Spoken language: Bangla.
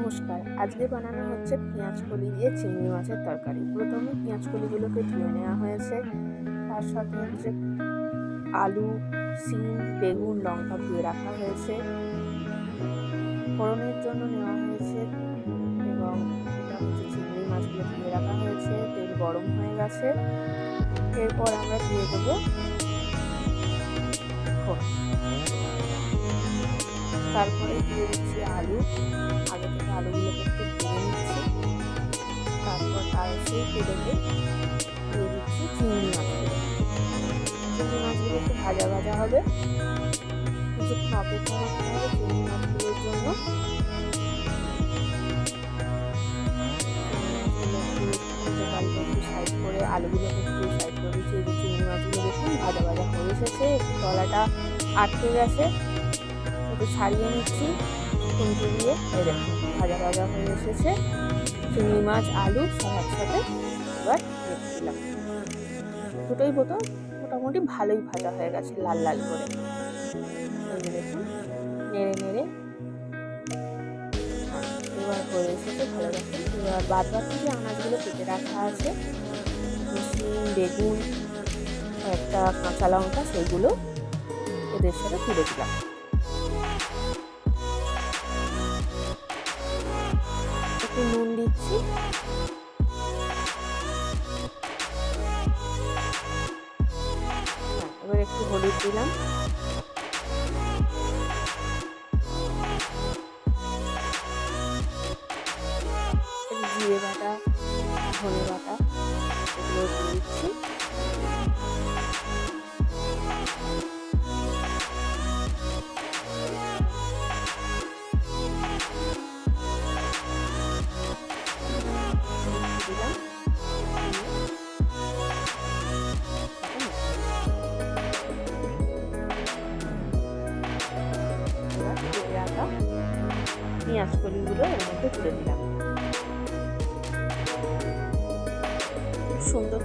নমস্কার। আজকে বানানো হচ্ছে পেঁয়াজ কলি দিয়ে চিংড়ি মাছের তরকারি। প্রথমে পেঁয়াজ কলিগুলোকে ধুয়ে নেওয়া হয়েছে। তার সাথে হচ্ছে আলু, শিম, বেগুন, লঙ্কা ধুয়ে রাখা হয়েছে। ফোড়নের জন্য নেওয়া হয়েছে এবং এটা হচ্ছে চিংড়ি মাছগুলো ধুয়ে রাখা হয়েছে। তেল গরম হয়ে গেছে। এরপর আমরা দিয়ে দেবো ফোড়ন। তারপরে দিয়ে দিচ্ছি আলু। আগে থেকে আলুগুলোকে একটু ভেজে নিচ্ছি। তারপর সেই তেলেতে দিয়ে দিচ্ছি চিংড়ি মাছগুলো। চিংড়ি মাছগুলো একটু ভাজা ভাজা হবে, কিছুক্ষণ অপেক্ষা করতে হবে চিংড়ি মাছগুলোর জন্য। একটু সাইড করে আলুগুলোকে একটু সাইড করে দিচ্ছি। চিংড়ি মাছগুলো দেখুন ভাজা ভাজা হয়ে এসেছে, একটু তলাটা আটকে গেছে, একটু ছাড়িয়ে নিচ্ছি খুন্তি দিয়ে। দেখুন ভাজা ভাজা হয়ে এসেছে চিংড়ি মাছ, আলু সব একসাথে। এবার রেখে দিলাম। দুটোই বোতল মোটামুটি ভালোই ভাজা হয়ে গেছে, লাল লাল করে। দেখুন নেড়ে নেড়ে এবার হয়ে এসেছে ভালো রকম। এবার বাদ বাকি যে আনাজগুলো কেটে রাখা আছে, শিম, বেগুন, একটা কাঁচা লঙ্কা, সেইগুলো এদের সাথে তুলে দিলাম। একটু নুন দিচ্ছি, এবার একটু হলুদ দিলাম, জিরে বাটা, ধনে বাটা এগুলো দিয়ে দিচ্ছি। দিলাম পেঁয়াজ কলিগুলো এর মধ্যে তুলে দিলাম। খুব সুন্দর